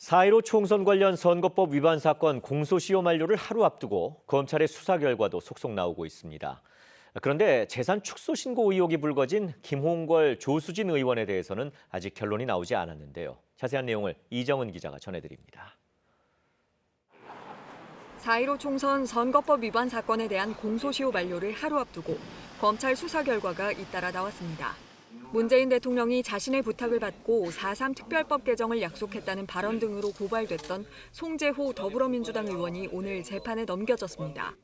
4.15 총선 관련 선거법 위반 사건 공소시효 만료를 하루 앞두고 검찰의 수사 결과도 속속 나오고 있습니다. 그런데 재산 축소 신고 의혹이 불거진 김홍걸, 조수진 의원에 대해서는 아직 결론이 나오지 않았는데요. 자세한 내용을 이정은 기자가 전해드립니다. 4.15 총선 선거법 위반 사건에 대한 공소시효 만료를 하루 앞두고 검찰 수사 결과가 잇따라 나왔습니다. 문재인 대통령이 자신의 부탁을 받고 4.3 특별법 개정을 약속했다는 발언 등으로 고발됐던 송재호 더불어민주당 의원이 오늘 재판에 넘겨졌습니다.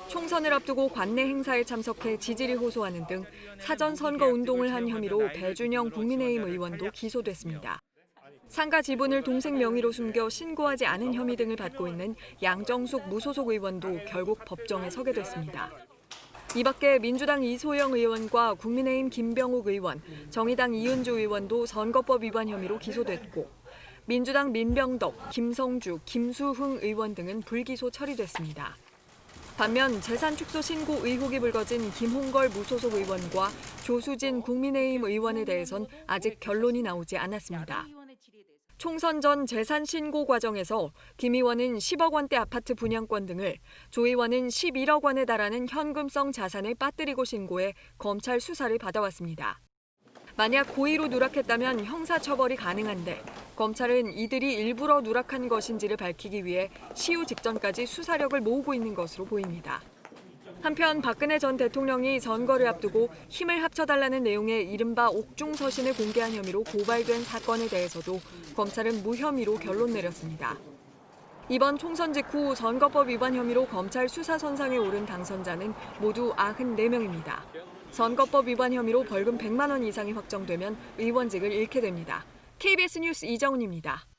총선을 앞두고 관내 행사에 참석해 지지를 호소하는 등 사전 선거 운동을 한 혐의로 배준영 국민의힘 의원도 기소됐습니다. 상가 지분을 동생 명의로 숨겨 신고하지 않은 혐의 등을 받고 있는 양정숙 무소속 의원도 결국 법정에 서게 됐습니다. 이 밖에 민주당 이소영 의원과 국민의힘 김병욱 의원, 정의당 이은주 의원도 선거법 위반 혐의로 기소됐고 민주당 민병덕, 김성주, 김수흥 의원 등은 불기소 처리됐습니다. 반면 재산 축소 신고 의혹이 불거진 김홍걸 무소속 의원과 조수진 국민의힘 의원에 대해선 아직 결론이 나오지 않았습니다. 총선 전 재산 신고 과정에서 김 의원은 10억 원대 아파트 분양권 등을, 조 의원은 11억 원에 달하는 현금성 자산을 빠뜨리고 신고해 검찰 수사를 받아왔습니다. 만약 고의로 누락했다면 형사처벌이 가능한데 검찰은 이들이 일부러 누락한 것인지를 밝히기 위해 시효 직전까지 수사력을 모으고 있는 것으로 보입니다. 한편 박근혜 전 대통령이 선거를 앞두고 힘을 합쳐달라는 내용의 이른바 옥중서신을 공개한 혐의로 고발된 사건에 대해서도 검찰은 무혐의로 결론 내렸습니다. 이번 총선 직후 선거법 위반 혐의로 검찰 수사선상에 오른 당선자는 모두 94명입니다. 선거법 위반 혐의로 벌금 100만 원 이상이 확정되면 의원직을 잃게 됩니다. KBS 뉴스 이정은입니다.